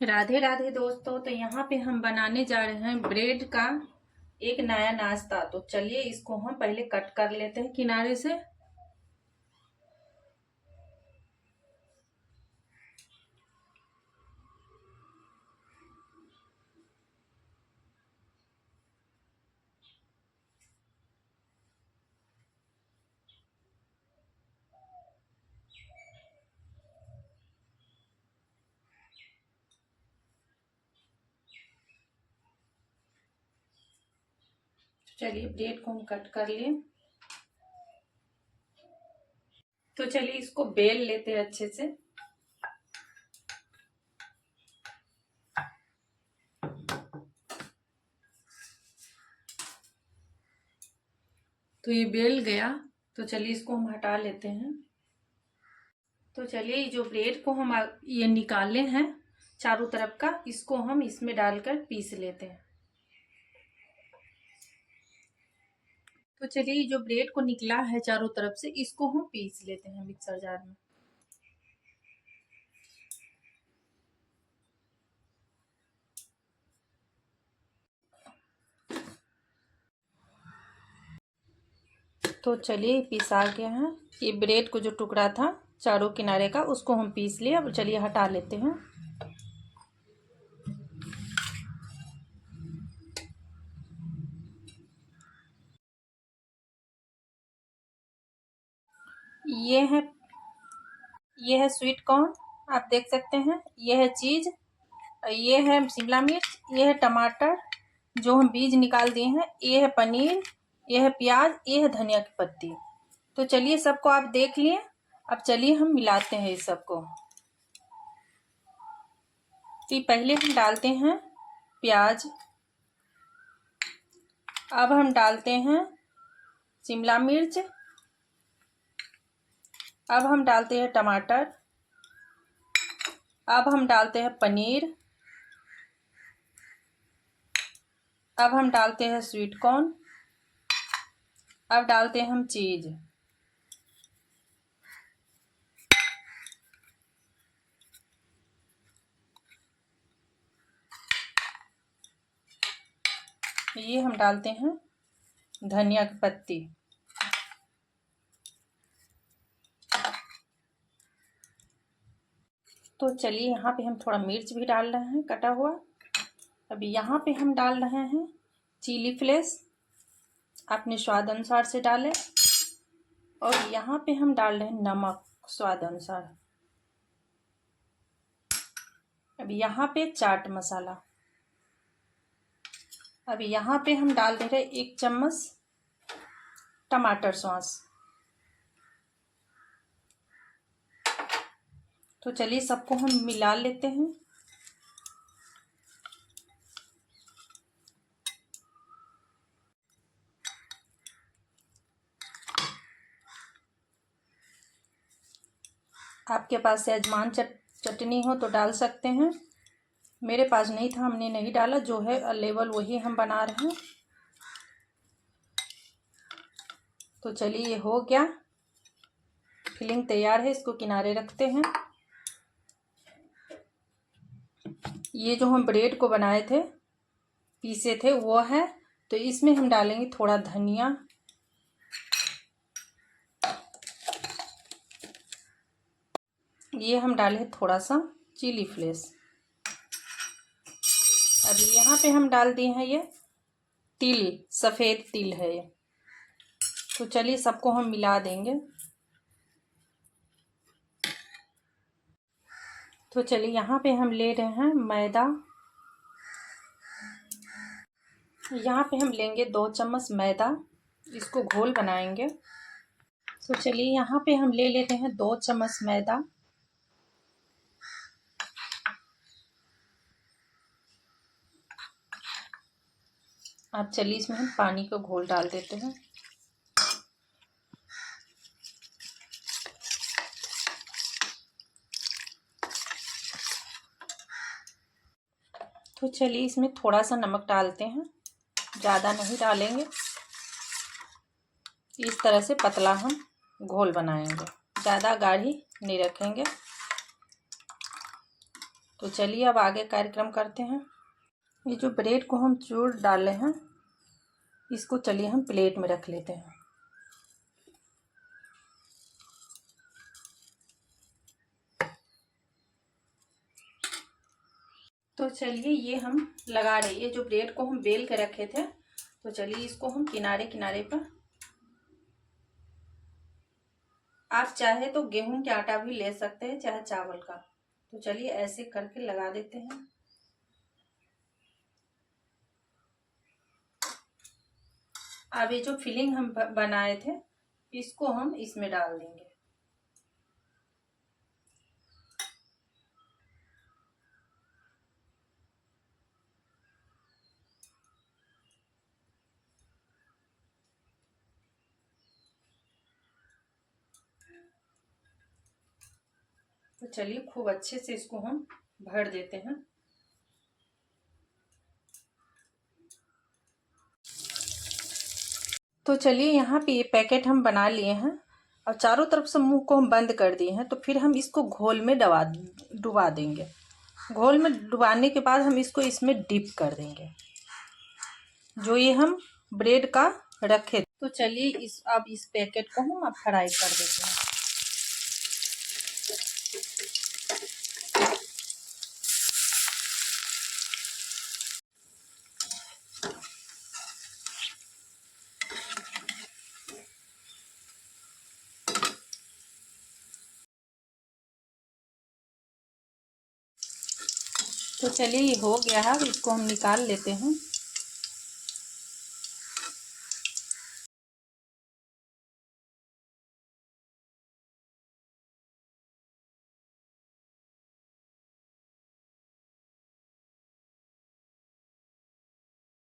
राधे राधे दोस्तों। तो यहाँ पे हम बनाने जा रहे हैं ब्रेड का एक नया नाश्ता। तो चलिए इसको हम पहले कट कर लेते हैं किनारे से। चलिए ब्रेड को हम कट कर लिए। तो चलिए इसको बेल लेते हैं अच्छे से। तो ये बेल गया। तो चलिए इसको हम हटा लेते हैं। तो चलिए जो ब्रेड को हम ये निकाले हैं चारों तरफ का, इसको हम इसमें डालकर पीस लेते हैं। तो चलिए जो ब्रेड को निकला है चारों तरफ से, इसको हम पीस लेते हैं मिक्सर जार में। तो चलिए पीस आ गया है। ये ब्रेड को जो टुकड़ा था चारों किनारे का, उसको हम पीस लिए। अब चलिए हटा लेते हैं। ये है ये है स्वीट कॉर्न, आप देख सकते हैं। ये है चीज, ये है शिमला मिर्च, ये है टमाटर जो हम बीज निकाल दिए हैं, ये है पनीर, ये है प्याज, ये है धनिया की पत्ती। तो चलिए सबको आप देख लिए। अब चलिए हम मिलाते हैं इस सबको। तो पहले हम डालते हैं प्याज, अब हम डालते हैं शिमला मिर्च, अब हम डालते हैं टमाटर, अब हम डालते हैं पनीर, अब हम डालते हैं स्वीट कॉर्न, अब डालते हैं हम चीज। ये हम डालते हैं धनिया की पत्ती। तो चलिए यहाँ पे हम थोड़ा मिर्च भी डाल रहे हैं कटा हुआ। अभी यहाँ पे हम डाल रहे हैं चिली फ्लेक्स, अपने स्वाद अनुसार से डालें। और यहाँ पे हम डाल रहे हैं नमक स्वाद अनुसार। अभी यहाँ पे चाट मसाला। अभी यहाँ पे हम डाल दे रहे हैं 1 चम्मच टमाटर सॉस। तो चलिए सबको हम मिला लेते हैं। आपके पास सेजवान चटनी हो तो डाल सकते हैं। मेरे पास नहीं था, हमने नहीं डाला। जो है अवेलेबल वही हम बना रहे हैं। तो चलिए ये हो गया, फिलिंग तैयार है। इसको किनारे रखते हैं। ये जो हम ब्रेड को बनाए थे, पीसे थे, वो है। तो इसमें हम डालेंगे थोड़ा धनिया, ये हम डाले थोड़ा सा चिली फ्लेक्स। अभी यहाँ पे हम डाल दिए हैं ये तिल, सफ़ेद तिल है ये। तो चलिए सबको हम मिला देंगे। तो चलिए यहाँ पे हम ले रहे हैं मैदा। यहाँ पे हम लेंगे 2 चम्मच मैदा, इसको घोल बनाएंगे। तो चलिए यहाँ पे हम ले लेते हैं 2 चम्मच मैदा। अब चलिए इसमें हम पानी का घोल डाल देते हैं। तो चलिए इसमें थोड़ा सा नमक डालते हैं, ज़्यादा नहीं डालेंगे। इस तरह से पतला हम घोल बनाएंगे, ज़्यादा गाढ़ी नहीं रखेंगे। तो चलिए अब आगे कार्यक्रम करते हैं। ये जो ब्रेड को हम चूर डाले हैं, इसको चलिए हम प्लेट में रख लेते हैं। तो चलिए ये हम लगा रहे, ये जो ब्रेड को हम बेल के रखे थे, तो चलिए इसको हम किनारे किनारे पर, आप चाहे तो गेहूं के आटा भी ले सकते हैं, चाहे चावल का। तो चलिए ऐसे करके लगा देते हैं। अब ये जो फिलिंग हम बनाए थे, इसको हम इसमें डाल देंगे। तो चलिए खूब अच्छे से इसको हम भर देते हैं। तो चलिए यहाँ पे ये पैकेट हम बना लिए हैं और चारों तरफ से मुंह को हम बंद कर दिए हैं। तो फिर हम इसको घोल में डुबा देंगे। घोल में डुबाने के बाद हम इसको इसमें डिप कर देंगे, जो ये हम ब्रेड का रखे। तो चलिए अब इस पैकेट को हम अब फ्राई कर देते हैं। तो चलिए ये हो गया है, अब इसको हम निकाल लेते हैं।